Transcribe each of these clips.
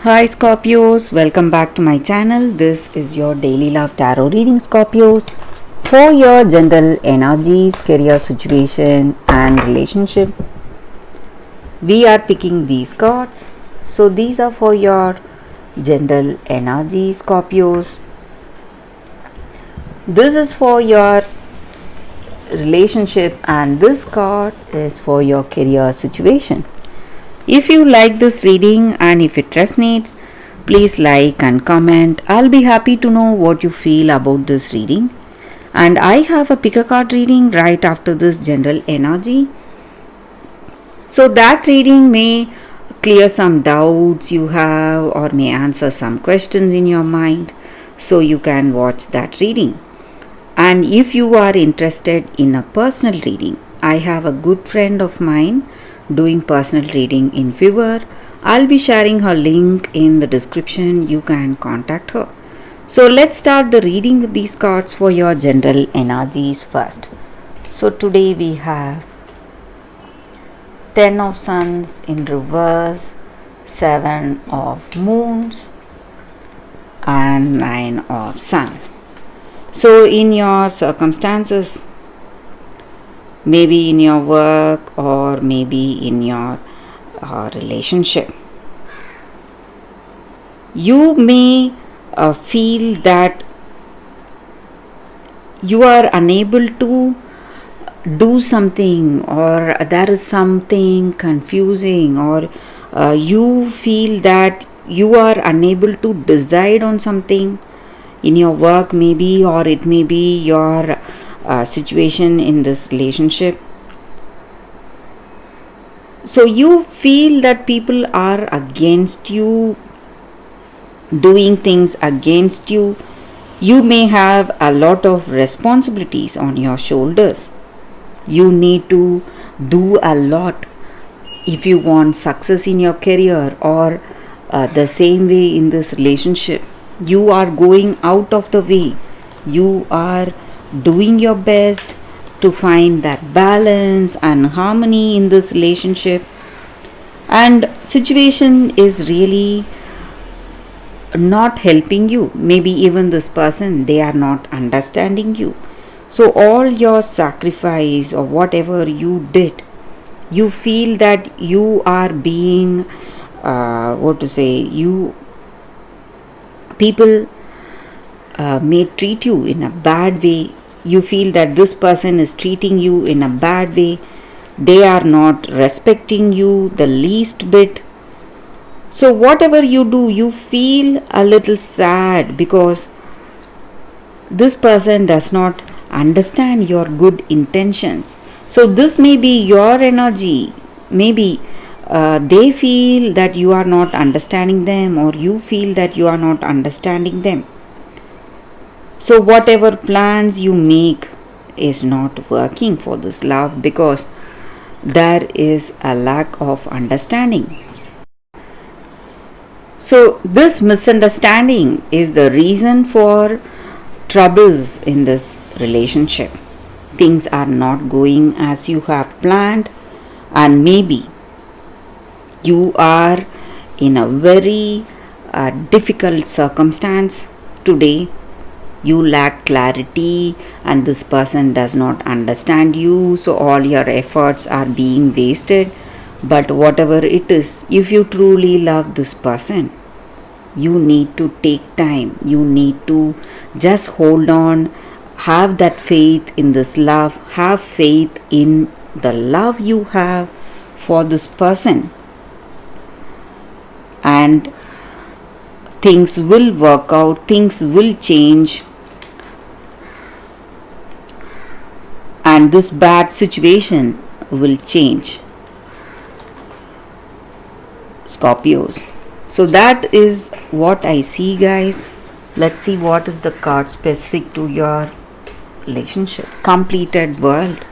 Hi Scorpios, welcome back to my channel. This is your daily love tarot reading, Scorpios, for your general energies, career situation and relationship. We are picking these cards. So these are for your general energy, Scorpios. This is for your relationship and this card is for your career situation. If you like this reading and if it resonates, please like and comment. I'll be happy to know what you feel about this reading. And I have a pick a card reading right after this general energy. So that reading may clear some doubts you have or may answer some questions in your mind. So you can watch that reading. And if you are interested in a personal reading, I have a good friend of mine doing personal reading in Fiverr. I'll be sharing her link in the description. You can contact her. So let's start the reading with these cards for your general energies first. So today we have 10 of Suns in reverse, 7 of Moons and 9 of Sun. So in your circumstances, maybe in your work or maybe in your relationship, you may feel that you are unable to do something or there is something confusing or you feel that you are unable to decide on something in your work maybe, or it may be your situation in this relationship. So you feel that people are against you, doing things against you. You may have a lot of responsibilities on your shoulders. You need to do a lot if you want success in your career, or the same way in this relationship. You are going out of the way. You are doing your best to find that balance and harmony in this relationship, and situation is really not helping you. Maybe even this person, they are not understanding you. So all your sacrifice or whatever you did, you feel that you are being people may treat you in a bad way. You feel that this person is treating you in a bad way. They are not respecting you the least bit. So whatever you do, you feel a little sad because this person does not understand your good intentions. So this may be your energy. Maybe they feel that you are not understanding them, or you feel that you are not understanding them. So whatever plans you make is not working for this love because there is a lack of understanding. So this misunderstanding is the reason for troubles in this relationship. Things are not going as you have planned, and maybe you are in a very difficult circumstance today. You lack clarity and this person does not understand you, so all your efforts are being wasted. But whatever it is, if you truly love this person, you need to take time. You need to just hold on, have that faith in this love, have faith in the love you have for this person, and things will work out, things will change, and this bad situation will change, Scorpios. So that is what I see, guys. Let's see what is the card specific to your relationship. Completed world.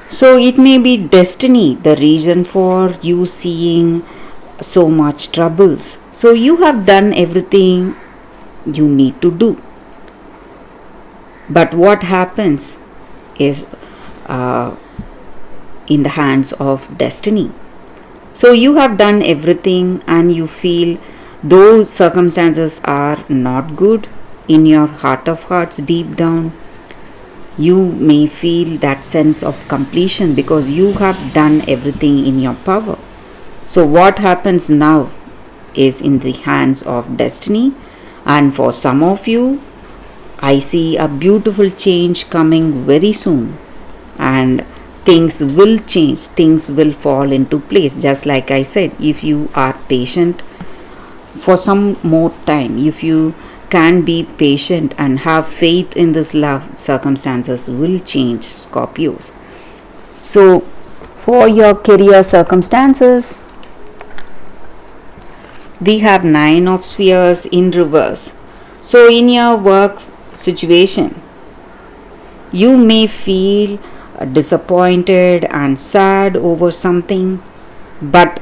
So it may be destiny, the reason for you seeing so much troubles. So you have done everything you need to do. But what happens is in the hands of destiny. So you have done everything and you feel those circumstances are not good. In your heart of hearts, deep down, you may feel that sense of completion because you have done everything in your power. So what happens now is in the hands of destiny, and for some of you, I see a beautiful change coming very soon, and things will change, things will fall into place. Just like I said, if you are patient for some more time, if you can be patient and have faith in this love, circumstances will change, Scorpios. So, for your career circumstances, we have Nine of Spheres in reverse. So, in your work situation, you may feel disappointed and sad over something, but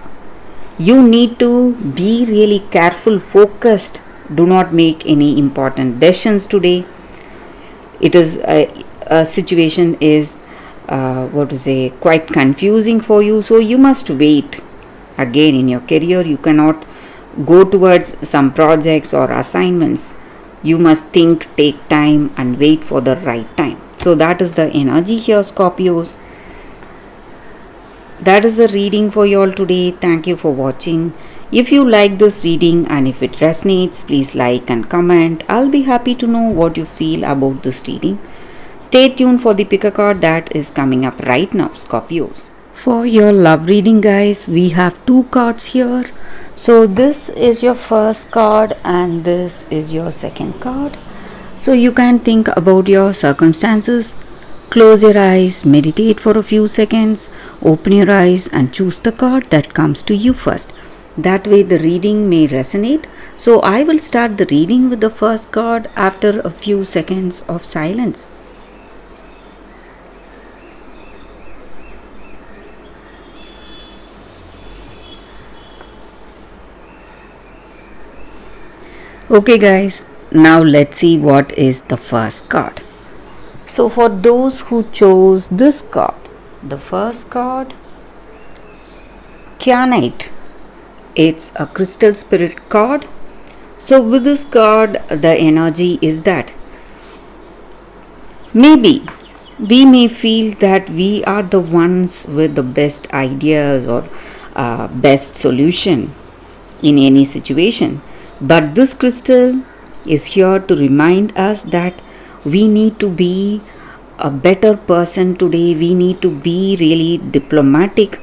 you need to be really careful, focused. Do not make any important decisions today. It is a situation is quite confusing for you, so you must wait. Again, in your career, you cannot go towards some projects or assignments. You must think, take time, and wait for the right time. So that is the energy here, Scorpios. That is the reading for you all today. Thank you for watching. If you like this reading and if it resonates, please like and comment. I'll be happy to know what you feel about this reading. Stay tuned for the pick a card that is coming up right now, Scorpios. For your love reading, guys, we have two cards here. So this is your first card and this is your second card. So you can think about your circumstances. Close your eyes, meditate for a few seconds, open your eyes and choose the card that comes to you first. That way the reading may resonate. So I will start the reading with the first card after a few seconds of silence. Okay guys, now let's see what is the first card. So for those who chose this card, the first card, Kyanite. It's a crystal spirit card. So with this card, the energy is that maybe we may feel that we are the ones with the best ideas or best solution in any situation. But this crystal is here to remind us that we need to be a better person today. We need to be really diplomatic.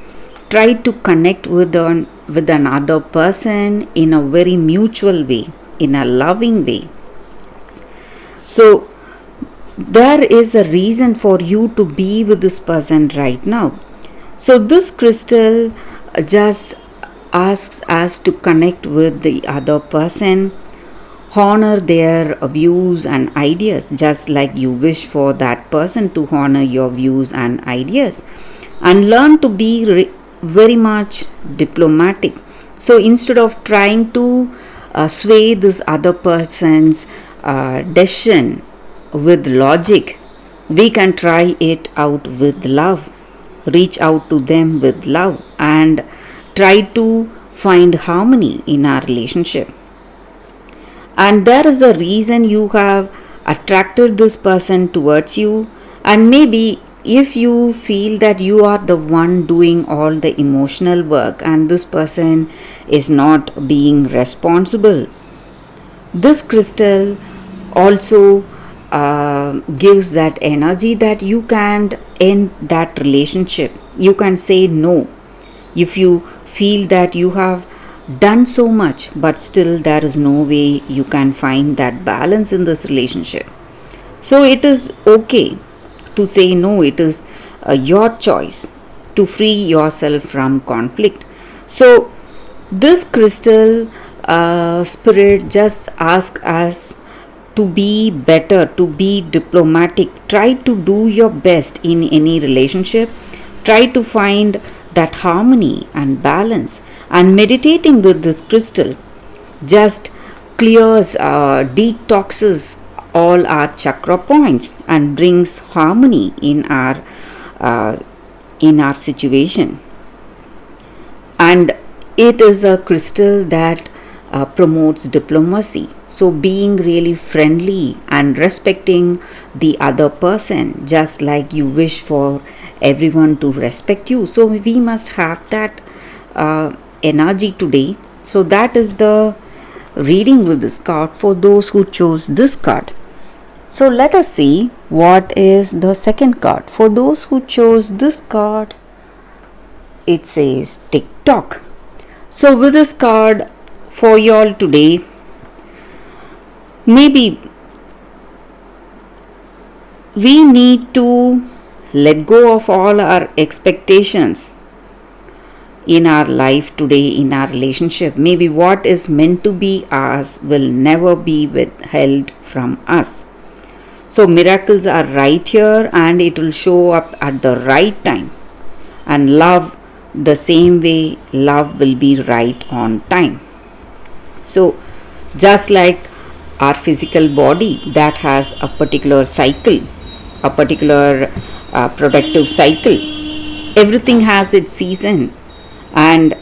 Try to connect with another person in a very mutual way, in a loving way. So there is a reason for you to be with this person right now. So this crystal just asks us to connect with the other person, honor their views and ideas, just like you wish for that person to honor your views and ideas, and learn to be very much diplomatic. So instead of trying to sway this other person's decision with logic, we can try it out with love. Reach out to them with love and try to find harmony in our relationship. And there is a reason you have attracted this person towards you, and maybe if you feel that you are the one doing all the emotional work and this person is not being responsible, this crystal also gives that energy that you can't end that relationship. You can say no if you feel that you have done so much but still there is no way you can find that balance in this relationship. So it is okay to say no. It is your choice to free yourself from conflict. So this crystal spirit just asks us to be better, to be diplomatic. Try to do your best in any relationship. Try to find that harmony and balance. And meditating with this crystal just clears, detoxes all our chakra points and brings harmony in our situation. and it is a crystal that promotes diplomacy. So being really friendly and respecting the other person, just like you wish for everyone to respect you. So we must have that energy today. So that is the reading with this card for those who chose this card. So let us see what is the second card. For those who chose this card, it says TikTok. So with this card for y'all today, maybe we need to let go of all our expectations in our life today, in our relationship. Maybe what is meant to be ours will never be withheld from us. So miracles are right here, and it will show up at the right time. And love, the same way, love will be right on time. So just like our physical body that has a particular cycle, a particular productive cycle, everything has its season, and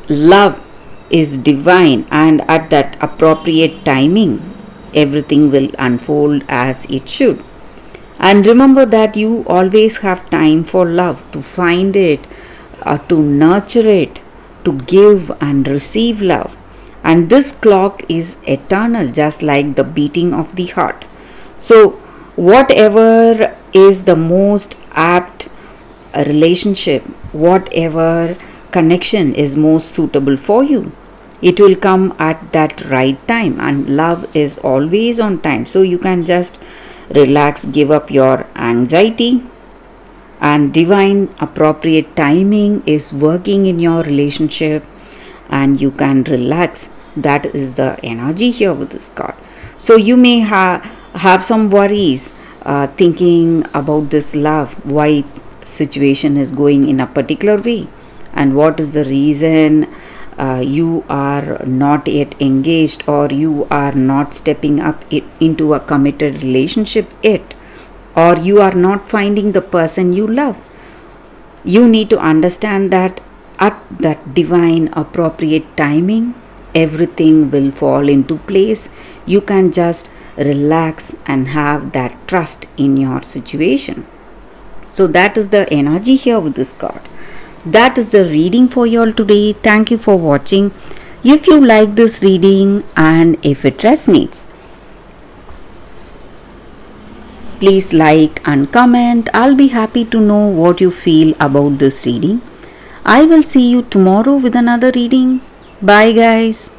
love is divine, and at that appropriate timing everything will unfold as it should. And remember that you always have time for love, to find it, to nurture it, to give and receive love. And this clock is eternal, just like the beating of the heart. So whatever is the most apt relationship, whatever connection is most suitable for you, it will come at that right time. And love is always on time. So you can just relax, give up your anxiety, and divine appropriate timing is working in your relationship, and you can relax. That is the energy here with this card. So you may have some worries, thinking about this love, why situation is going in a particular way, and what is the reason you are not yet engaged, or you are not stepping up into a committed relationship yet, or you are not finding the person you love. You need to understand that at that divine appropriate timing, everything will fall into place. You can just relax and have that trust in your situation. So that is the energy here with this card. That is the reading for you all today. Thank you for watching. If you like this reading and if it resonates, please like and comment. I'll be happy to know what you feel about this reading. I will see you tomorrow with another reading. Bye guys.